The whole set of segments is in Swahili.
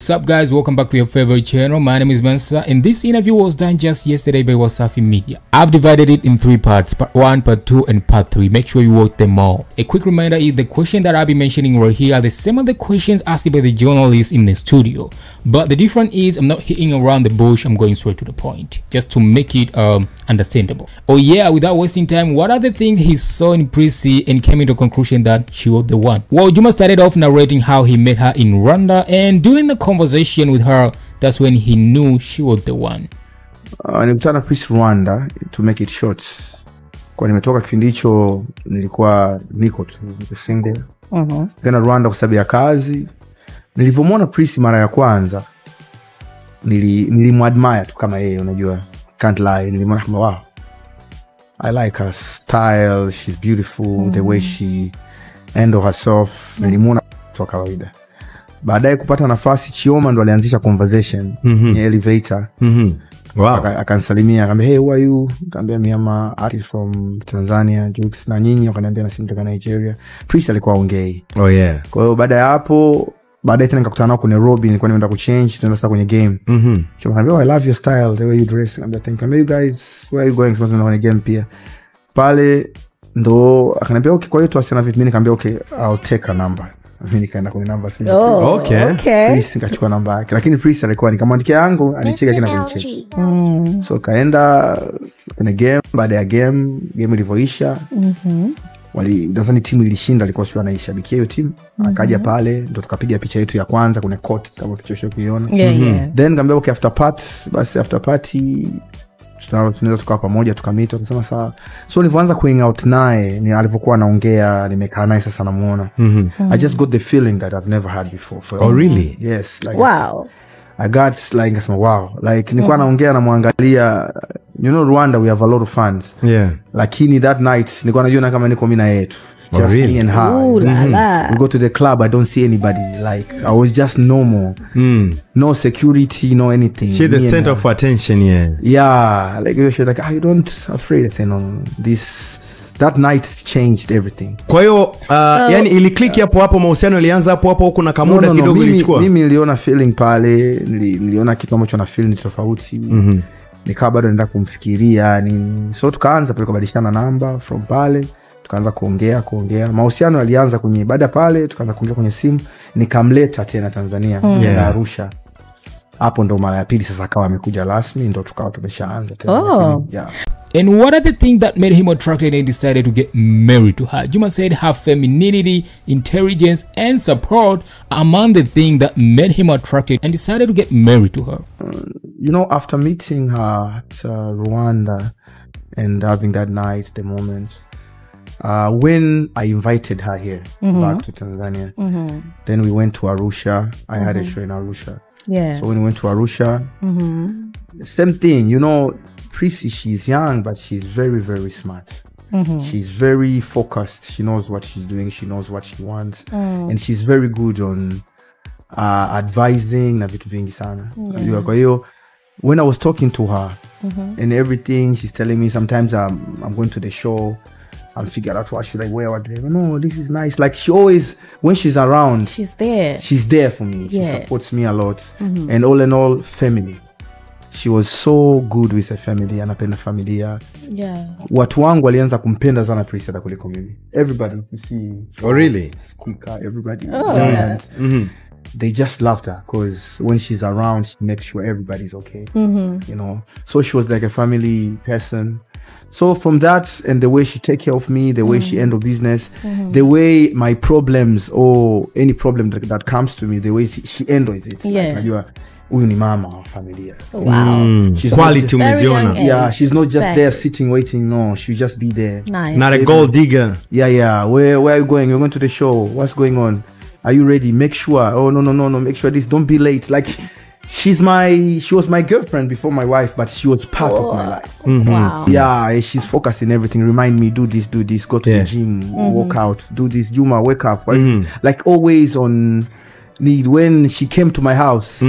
What's up guys, welcome back to your favorite channel. My name is Mensa and this interview was done just yesterday by Wasafi Media. I've divided it in 3 parts, part 1, part 2 and part 3. Make sure you watch them all. A quick reminder is the question that I'll be mentioning right here are the same as the questions asked by the journalists in the studio, but the difference is I'm not hitting around the bush, I'm going straight to the point just to make it understandable. Oh yeah, without wasting time, what are the things he saw in Prissy and came into the conclusion that she was the one? Well, Juma started off narrating how he met her in Rwanda, and during the conversation with her, that's when he knew she was the one. Nilikutana Prissy Rwanda, to make it short. Kwa nimetoka kipindi hicho nilikuwa niko single. Nikaenda Rwanda kwa sababu ya kazi. Nilivyomuona Prissy mara ya kwanza, nilimuadmire tu kama yeye, unajua. Can't lie, nilimuona kama wow. I like her style, she's beautiful, the way she handle herself. Nilimuona kwa kawaida. Baadaye kupata nafasi Chioma ndo alianzisha conversation ni elevator. Wow. Akanisalimia, akamwambia hey, who are you? Akamwambia mimi am artist from Tanzania, Jukes na nyinyi, akaniambia na simu kutoka Nigeria. Prissy alikuwa ongei. Oh yeah. Kwa hiyo baada ya hapo, baadaye tena nikakutana nao kwenye Nairobi, nilikuwa nimeenda kuchange, tunaenda sasa kwenye game. Chioma akamwambia, oh, I love your style, the way you dress. Akamwambia thank you. You guys, where are you going? Sasa kwenye game pia. Pale ndo akaniambia okay, kwa hiyo tuasiana vipi? Mimi nikamwambia okay, I'll take a number. Mimi nikaenda kwenye namba simu. Oh, okay. Prissy nikachukua namba yake, lakini Prissy alikuwa nikamwandikia yangu, alicheka kina kunicheki. So kaenda kwenye game, baada ya game ilivyoisha, nadhani timu ilishinda, alikuwa sio anaishabikia hiyo timu. Akaja pale ndo tukapiga picha yetu ya kwanza kuna court kama picha hiyo ukiona. Then nikamwambia okay, after party tunaweza tukawa pamoja tukamita, tukasema sawa. So nilianza going out naye, ni alivyokuwa anaongea, nimekaa naye sasa namuona. I just got the feeling that I've never had before. Oh really? Yes, like wow. I got like I said, wow, like nilikuwa naongea na muangalia, you know Rwanda we have a lot of fans. Yeah. Lakini that night nilikuwa najiona kama niko mimi na yeye. Just really? me and her. Ooh, la, la. We go to the club, I don't see anybody. Like I was just normal. No security, no anything. She's the center of attention, yeah. Yeah, like she was like, you don't afraid. I said no, that night changed everything. Kwa hiyo yani ili click hapo mahusiano ilianza hapo huko na kamuda kidogo ilichukua. Mimi niliona feeling pale, niliona kitu ambacho na feel ni tofauti. Nikawa bado naenda kumfikiria nini. So tukaanza pale kubadilishana namba from pale. Tukaanza kuongea. Mahusiano yalianza kwenye baada pale, tukaanza kuongea kwenye simu, nikamleta tena Tanzania na Arusha. Hapo ndo mara ya pili sasa akawa amekuja rasmi, ndo tukawa tumeshaanza tena. Yeah. And what are the things that made him attracted and decided to get married to her? Juma said her femininity, intelligence and support are among the things that made him attracted and decided to get married to her. You know, after meeting her at Rwanda and having that night, the moment, when I invited her here back to Tanzania, then we went to Arusha. I had a show in Arusha. Yeah. So when we went to Arusha, same thing, you know, Prissy, she's young, but she's very, very smart. She's very focused. She knows what she's doing. She knows what she wants. And she's very good on advising na vitu vingi sana. Kwa hiyo, when I was talking to her and everything, she's telling me sometimes I'm going to the show, I'll figure out what should I wear, what do I, no, this is nice. Like she always, when she's around, she's there for me. She supports me a lot. And all in all, family. She was so good with her family, anapenda familia. Yeah. Watu wangu walianza kumpenda sana Prissy kuliko mimi. Everybody, you see. Oh really? Squeaker, everybody. Giant. They just loved her because when she's around, she makes sure everybody's okay. You know, so she was like a family person. So from that and the way she take care of me, the way she handle business, the way my problems or any problem that comes to me, the way she handles it. Yeah. Like, huyu ni mama wa familia. Wow. She's quality umeziona. Yeah, she's not just there sitting waiting. No, she'll just be there. Nice. Not a gold digger. Yeah. Where are you going? You're going to the show. What's going on? Are you ready? Make sure. Oh no. Make sure this. Don't be late. Like she was my girlfriend before my wife, but she was part of my life. Wow. Yeah, she's focused in everything. Remind me, do this, go to the gym, work out, do this, Juma, wake up. Like always on need. When she came to my house,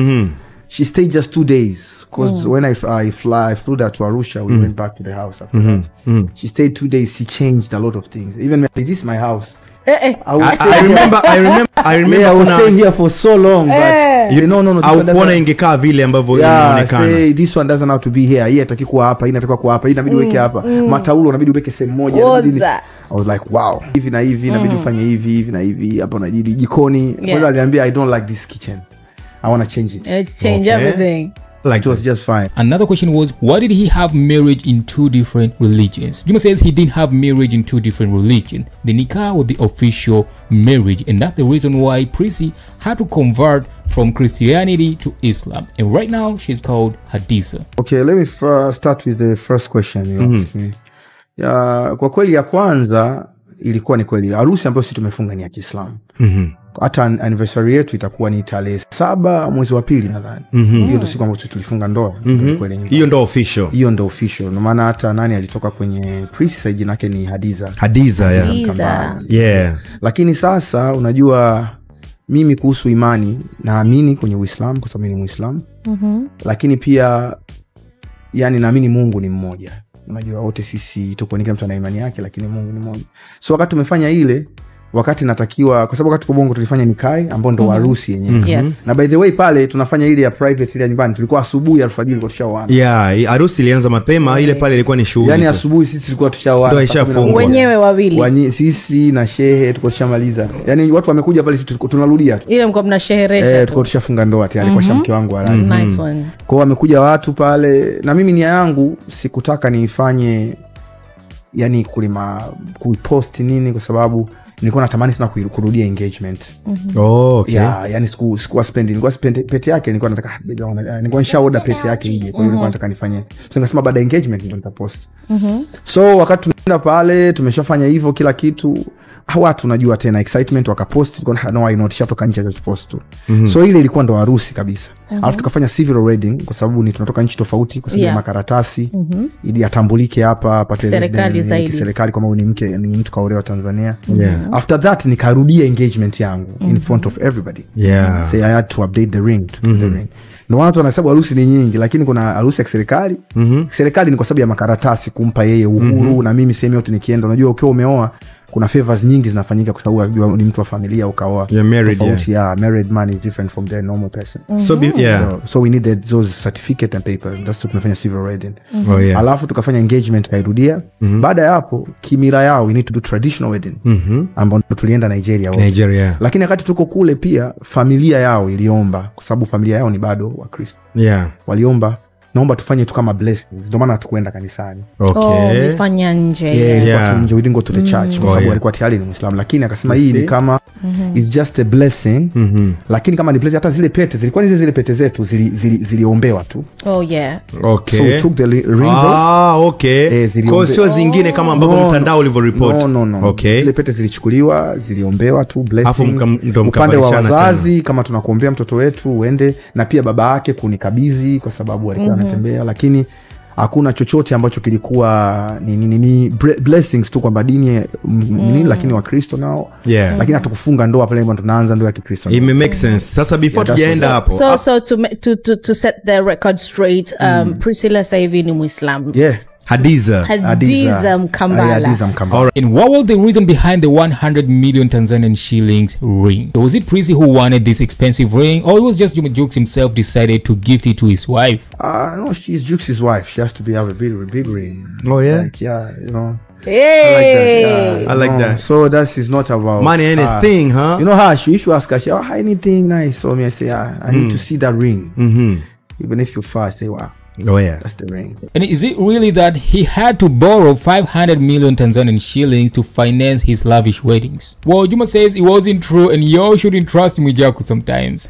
she stayed just 2 days. Because when I flew that to Arusha, we went back to the house after that. She stayed 2 days. She changed a lot of things. Even this is my house. I remember I was staying here for so long, but no. Haukuona ingekaa vile ambavyo inaonekana. Say this one doesn't have to be here. Hii hataki kuwa hapa, hii inatakiwa kuwa hapa, hii inabidi uweke hapa. Mataulo inabidi uweke sehemu moja. I was like, wow. Hivi na hivi inabidi ufanye hivi na hivi. Hapa unajidi jikoni. Kwanza aliniambia I don't like this kitchen. I want to change it. Let's change everything. Like it was just fine. Another question was, why did he have marriage in two different religions? Juma says he didn't have marriage in two different religions. The nikah was the official marriage, and that's the reason why Prissy had to convert from Christianity to Islam. And right now, she's called Hadiza. Okay, let me start with the first question you asked me. Kwa kweli ya kwanza ilikuwa ni kweli harusi ambayo sisi tumefunga ni ya Kiislamu. Hata anniversary yetu itakuwa ni tarehe 7 mwezi wa pili nadhani. Hiyo ndio siku ambayo tulifunga ndoa. Hiyo ndio official. Hiyo ndio official. Ndio maana hata nani alitoka kwenye Prissy jina lake ni Hadiza. Hadiza, yeah. Lakini sasa unajua mimi kuhusu imani naamini kwenye Uislamu kwa sababu mimi ni Muislamu. Lakini pia yani naamini Mungu ni mmoja. Unajua wote sisi tuko ni kila mtu ana imani yake, lakini Mungu ni mmoja. So wakati tumefanya ile, wakati natakiwa, kwa sababu wakati kwa Bongo tulifanya nikai ambao ndo harusi yenyewe. Na by the way pale tunafanya ile ya private ile ya nyumbani, tulikuwa asubuhi alfajiri tulikuwa tushaoana. Yeah, harusi ilianza mapema, ile pale ilikuwa ni shughuli. Yani asubuhi sisi tulikuwa tushaoana. Wenyewe wawili. Sisi na shehe tulikuwa tushamaliza. Yani watu wamekuja pale sisi tunarudia tu. Ile mko mnasherehesha. Tulikuwa tushafunga ndoa tayari kwa shamke wangu halali. Nice one. Kwa wamekuja watu pale na mimi nia yangu sikutaka niifanye yani kupost nini kwa sababu nilikuwa natamani sana kurudia engagement. Okay. Yani sikuwa spend pete yake, nilikuwa nataka nilikuwa nisha order pete yake ije. Kwa hiyo nilikuwa nataka nifanye. So nikasema baada engagement ndio nitapost. So wakati tumeenda pale tumeshafanya hivyo kila kitu, watu unajua tena excitement wakapost, nilikuwa no I not shatoka nje ya post tu. So ile ilikuwa ndo harusi kabisa. Alafu tukafanya civil wedding kwa sababu ni tunatoka nchi tofauti kwa sababu ya makaratasi ili atambulike hapa apate serikali kama ni mke ni mtu kaolewa Tanzania. After that nikarudia engagement yangu in front of everybody. Say I had to update the ring No watu wanahesabu harusi ni nyingi, lakini kuna harusi ya serikali. Serikali ni kwa sababu ya makaratasi kumpa yeye uhuru na mimi sehemu yote nikienda. Unajua ukiwa umeoa kuna favors nyingi zinafanyika kwa sababu ni mtu wa familia ukaoa. Married man is different from the normal person. So we needed those certificate and papers. That's what tumefanya civil wedding. Alafu tukafanya engagement kairudia. Baada ya hapo kimila yao we need to do traditional wedding. Ambao tulienda Nigeria. Lakini wakati tuko kule pia familia yao iliomba kwa sababu familia yao ni bado wa Kristo. Waliomba naomba tufanye tu kama blessings. Ndio maana hatukwenda kanisani. Nifanya nje. We didn't go to the church kwa sababu alikuwa tayari ni Muislamu, lakini akasema hii ni kama it's just a blessing. Lakini kama ni blessing hata zile pete zilikuwa ni zile pete zetu ziliombewa tu. So we took the rings off. Kwa sio zingine kama ambavyo mtandao ulivyo report. No. Zile pete zilichukuliwa, ziliombewa tu blessing. Upande wa wazazi kama tunakuombea mtoto wetu uende, na pia baba yake kunikabidhi kwa sababu alikuwa anatembea, lakini hakuna chochote ambacho kilikuwa ni blessings tu kwamba dini lakini wa Kristo nao. Lakini hatukufunga ndoa pale ambapo tunaanza ndoa ya Kikristo. It makes sense. Sasa before tujaenda hapo. So to set the record straight, Priscilla sasa hivi ni Muislamu. Hadiza Mkambala. And what was the reason behind the 100 million Tanzanian shillings ring? Was it Prissy who wanted this expensive ring, or it was just Juma Jux himself decided to gift it to his wife? No, she's Jux's wife. She has to have a big ring. Oh yeah? Like, yeah, you know. Hey! I like that. So that is not about money, anything, huh? You know how if you ask her, anything nice. So me I say, I need to see that ring. Even if you're far, I say, wow. Oh yeah, that's the ring. And is it really that he had to borrow 500 million Tanzanian shillings to finance his lavish weddings? Well, Juma says it wasn't true, and you shouldn't trust Mwijaku sometimes.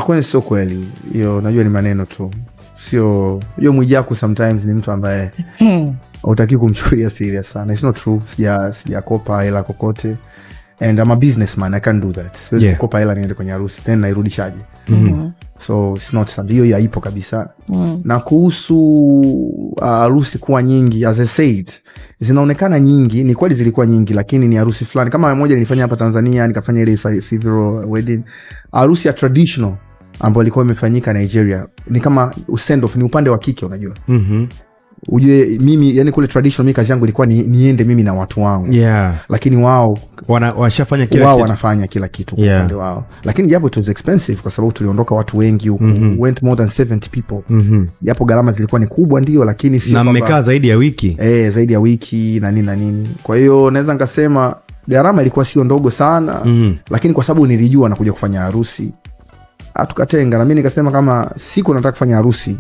Kwani sio kweli. Yo, najua ni maneno tu. Sio, yo Mwijaku sometimes ni mtu ambaye hutaki kumchukulia serious sana. It's not true. Sijakopa hela kokote. And I'm a businessman, I can't do that. So kukopa hela niende kwenye harusi tena nairudishaje. So it's not something hiyo ipo kabisa. Na kuhusu harusi kuwa nyingi, as I said, zinaonekana nyingi, ni kweli zilikuwa nyingi, lakini ni harusi fulani. Kama moja nilifanya hapa Tanzania, nikafanya ile civil wedding. Harusi ya traditional ambayo ilikuwa imefanyika Nigeria, ni kama send off, ni upande wa kike unajua. ujue mimi yani kule traditional mimi kazi yangu ilikuwa niende mimi na watu wangu. Lakini wao washafanya kila kitu. Wanafanya kila kitu kwa upande wao. Lakini japo it was expensive kwa sababu tuliondoka watu wengi huko. Went more than 70 people. Japo gharama zilikuwa ni kubwa ndio, lakini sio na mmekaa zaidi ya wiki. Zaidi ya wiki na nini. Kwa hiyo naweza nikasema gharama ilikuwa sio ndogo sana. Lakini kwa sababu nilijua nakuja kufanya harusi, tukatenga na mimi nikasema kama siku nataka kufanya harusi,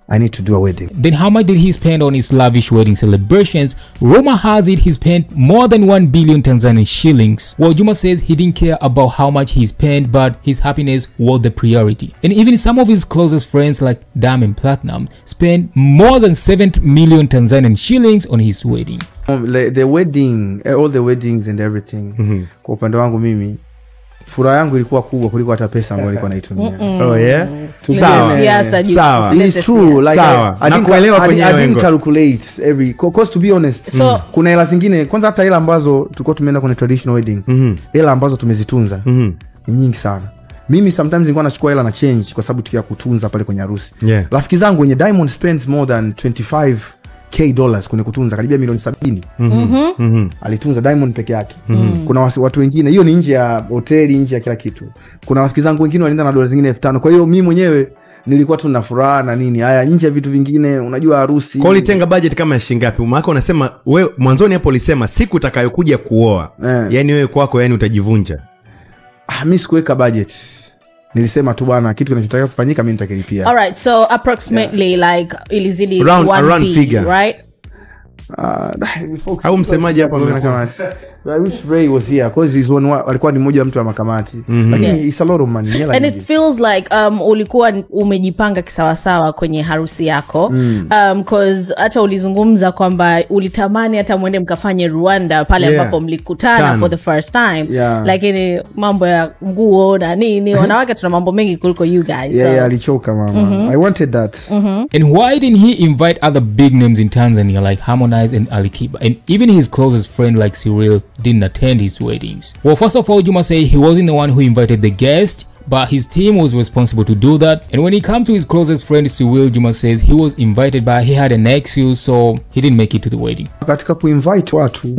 I need to do a wedding. Then how much did he spend on his lavish wedding celebrations? Rumor has it he spent more than 1 billion Tanzanian shillings. Well, Juma says he didn't care about how much he spent, but his happiness was the priority. And even some of his closest friends like Diamond Platinum spent more than 7 million Tanzanian shillings on his wedding. The wedding, all the weddings and everything. Kwa upande wangu mimi, furaha yangu ilikuwa kubwa kuliko hata pesa ambayo nilikuwa naitumia. Sawa. It's true. Like nakuelewa kwenye I didn't calculate every because to be honest. So, kuna hela zingine, kwanza hata hela ambazo tulikuwa tumeenda kwenye traditional wedding, hela ambazo tumezitunza nyingi sana. Mimi sometimes nilikuwa nachukua hela na change kwa sababu tukia kutunza pale kwenye harusi. Rafiki zangu wenye Diamond spends more than $25,000 kwenye kutunza karibia milioni 70. Alitunza Diamond peke yake. Kuna watu wengine, hiyo ni nje ya hoteli, nje ya kila kitu. Kuna rafiki zangu wengine walienda na dola zingine 5,000. Kwa hiyo mimi mwenyewe nilikuwa tu na furaha na nini. Haya nje ya vitu vingine, unajua harusi. Kwa ulitenga budget kama ya shilingi ngapi? Maana unasema wewe mwanzoni hapo ulisema siku utakayokuja kuoa. Yani wewe kwako yani utajivunja. Mimi sikuweka budget. Nilisema tu bwana kitu kinachotaka kufanyika mimi nitakilipia. All right, so approximately like ilizidi 1 figure, right? Au msemaji hapa kwa kamati. I wish Ray was here because he's one alikuwa ni mmoja wa mtu wa makamati. Lakini it's a lot of money. And it feels like ulikuwa umejipanga kisawasawa kwenye harusi yako. Because hata ulizungumza kwamba ulitamani hata muende mkafanye Rwanda pale ambapo mlikutana for the first time. Lakini mambo ya nguo na nini, wanawake tuna mambo mengi kuliko you guys. Alichoka mama. I wanted that. And why didn't he invite other big names in Tanzania like Harmonize and Alikiba? And even his closest friend like Cyril didn't attend his weddings. Well, first of all, Juma say he wasn't the one who invited the guest, but his team was responsible to do that. And when he comes to his closest friend Cyril, Juma says he was invited but he had an excuse, so he didn't make it to the wedding. Katika kuinvite watu,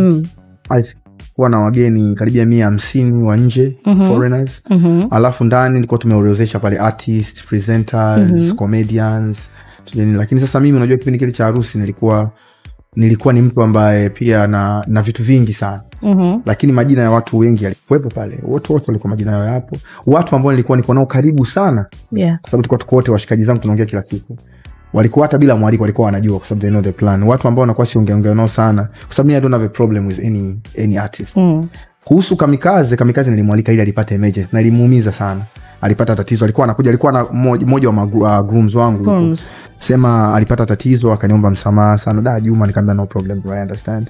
wana wageni karibia 150 wa nje, foreigners. Alafu ndani nilikuwa tumeorozesha pale artists, presenters, comedians. Lakini sasa mimi unajua kipindi kile cha harusi nilikuwa ni mtu ambaye pia na vitu vingi sana. Lakini majina ya watu wengi yalikuwepo pale. Wote walikuwa majina yao hapo. Watu ambao nilikuwa niko nao karibu sana. Kwa sababu tulikuwa tuko wote washikaji zangu tunaongea kila siku. Walikuwa hata bila mwaliko walikuwa wanajua kwa sababu they know the plan. Watu ambao wanakuwa siongea nao sana kwa sababu I don't have a problem with any artist. Kuhusu Kamikaze nilimwalika ili alipata emergency na ilimuumiza sana. Alipata tatizo, alikuwa na mmoja wa grooms wangu. Sema alipata tatizo akaniomba msamaha sana. Juma nikamwambia no problem bro, I understand.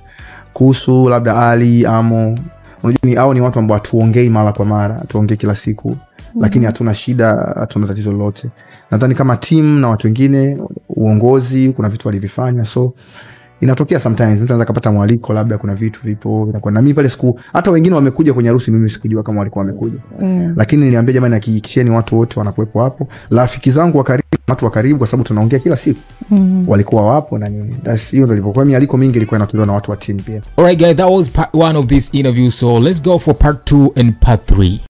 Kuhusu labda Ali Amo, unajua hao ni watu ambao tuongei mara kwa mara, tuongee kila siku. Lakini hatuna shida, hatuna tatizo lolote. Nadhani kama team na watu wengine, uongozi kuna vitu walivifanya, so inatokea sometimes mtu anaweza kupata mwaliko labda kuna vitu vipo na mimi pale siku hata wengine wamekuja kwenye harusi mimi sikujua kama walikuwa wamekuja. Lakini niliambia jamani hakikisheni watu wote wanakuepo hapo. Rafiki zangu wa karibu, watu wa karibu kwa sababu tunaongea kila siku. Walikuwa wapo na nini. That's hiyo ndio ilivyokuwa. Mialiko mingi ilikuwa inatolewa na watu wa team pia. Alright guys, that was part 1 of this interview, so let's go for part 2 and part 3.